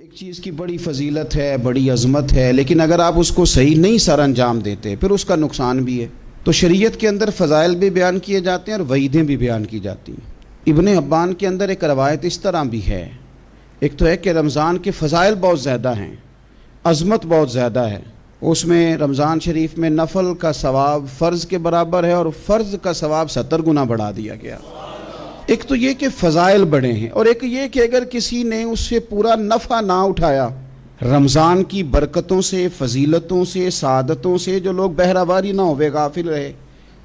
ایک چیز کی بڑی فضیلت ہے، بڑی عظمت ہے، لیکن اگر آپ اس کو صحیح نہیں سر انجام دیتے پھر اس کا نقصان بھی ہے۔ تو شریعت کے اندر فضائل بھی بیان کیے جاتے ہیں اور وعیدیں بھی بیان کی جاتی ہیں۔ ابن حبان کے اندر ایک روایت اس طرح بھی ہے، ایک تو ہے کہ رمضان کے فضائل بہت زیادہ ہیں، عظمت بہت زیادہ ہے۔ اس میں رمضان شریف میں نفل کا ثواب فرض کے برابر ہے اور فرض کا ثواب 70 گنا بڑھا دیا گیا۔ ایک تو یہ کہ فضائل بڑے ہیں، اور ایک یہ کہ اگر کسی نے اس سے پورا نفع نہ اٹھایا، رمضان کی برکتوں سے، فضیلتوں سے، سعادتوں سے جو لوگ بہرہواری نہ ہوئے، غافل رہے،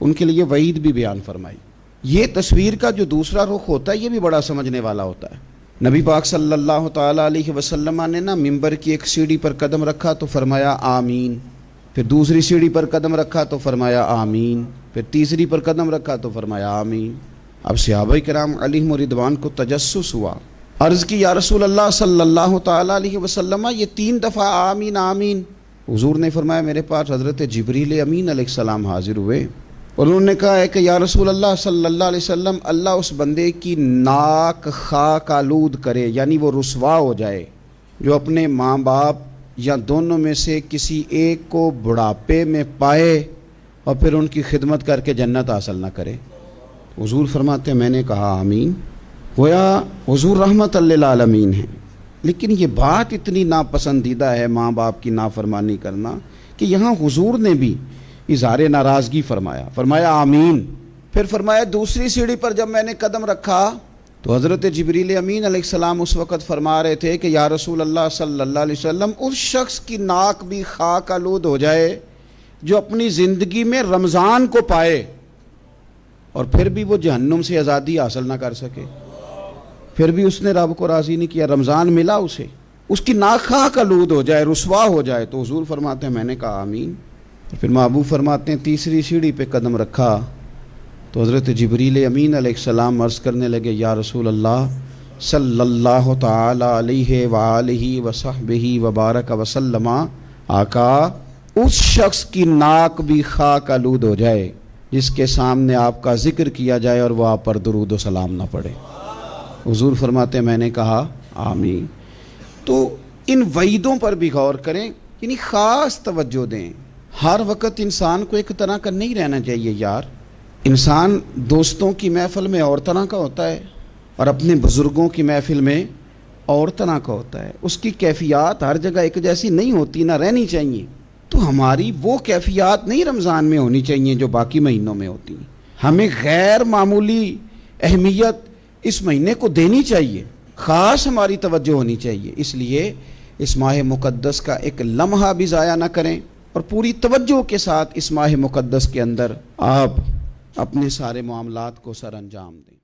ان کے لیے وعید بھی بیان فرمائی۔ یہ تصویر کا جو دوسرا رخ ہوتا ہے یہ بھی بڑا سمجھنے والا ہوتا ہے۔ نبی پاک صلی اللہ تعالیٰ علیہ وسلم نے ممبر کی ایک سیڑھی پر قدم رکھا تو فرمایا آمین، پھر دوسری سیڑھی پر قدم رکھا تو فرمایا آمین، پھر تیسری پر قدم رکھا تو فرمایا آمین۔ اب صحابہ کرام علیہم رضوان کو تجسس ہوا، عرض کی یا رسول اللہ صلی اللہ تعالیٰ علیہ وسلم یہ 3 دفعہ آمین آمین۔ حضور نے فرمایا میرے پاس حضرت جبریل امین علیہ السلام حاضر ہوئے اور انہوں نے کہا ہے کہ یا رسول اللہ صلی اللہ علیہ وسلم اللہ اس بندے کی ناک خاک آلود کرے، یعنی وہ رسوا ہو جائے، جو اپنے ماں باپ یا دونوں میں سے کسی ایک کو بڑھاپے میں پائے اور پھر ان کی خدمت کر کے جنت حاصل نہ کرے۔ حضور فرماتے ہیں میں نے کہا آمین۔ گویا حضور رحمت للعالمین ہیں، لیکن یہ بات اتنی ناپسندیدہ ہے ماں باپ کی نافرمانی کرنا کہ یہاں حضور نے بھی اظہار ناراضگی فرمایا آمین۔ پھر فرمایا دوسری سیڑھی پر جب میں نے قدم رکھا تو حضرت جبریل امین علیہ السلام اس وقت فرما رہے تھے کہ یا رسول اللہ صلی اللہ علیہ وسلم اس شخص کی ناک بھی خاک آلود ہو جائے جو اپنی زندگی میں رمضان کو پائے اور پھر بھی وہ جہنم سے آزادی حاصل نہ کر سکے، پھر بھی اس نے رب کو راضی نہیں کیا، رمضان ملا اسے، اس کی ناک خاک آلود ہو جائے، رسوا ہو جائے۔ تو حضور فرماتے ہیں میں نے کہا آمین۔ پھر محبوب فرماتے ہیں تیسری سیڑھی پہ قدم رکھا تو حضرت جبریل امین علیہ السلام عرض کرنے لگے یا رسول اللہ صلی اللہ تعالی علیہ وآلہ وصحبہ وبارک وسلم، آقا اس شخص کی ناک بھی خاک آلود ہو جائے جس کے سامنے آپ کا ذکر کیا جائے اور وہ آپ پر درود و سلام نہ پڑے۔ حضور فرماتے ہیں میں نے کہا آمین۔ تو ان وعیدوں پر بھی غور کریں، یعنی خاص توجہ دیں۔ ہر وقت انسان کو ایک طرح کا نہیں رہنا چاہیے یار۔ انسان دوستوں کی محفل میں اور طرح کا ہوتا ہے اور اپنے بزرگوں کی محفل میں اور طرح کا ہوتا ہے۔ اس کی کیفیات ہر جگہ ایک جیسی نہیں ہوتی، نہ رہنی چاہیے۔ تو ہماری وہ کیفیات نہیں رمضان میں ہونی چاہیے جو باقی مہینوں میں ہوتی ہیں۔ ہمیں غیر معمولی اہمیت اس مہینے کو دینی چاہیے، خاص ہماری توجہ ہونی چاہیے۔ اس لیے اس ماہ مقدس کا ایک لمحہ بھی ضائع نہ کریں اور پوری توجہ کے ساتھ اس ماہ مقدس کے اندر آپ اپنے سارے معاملات کو سر انجام دیں۔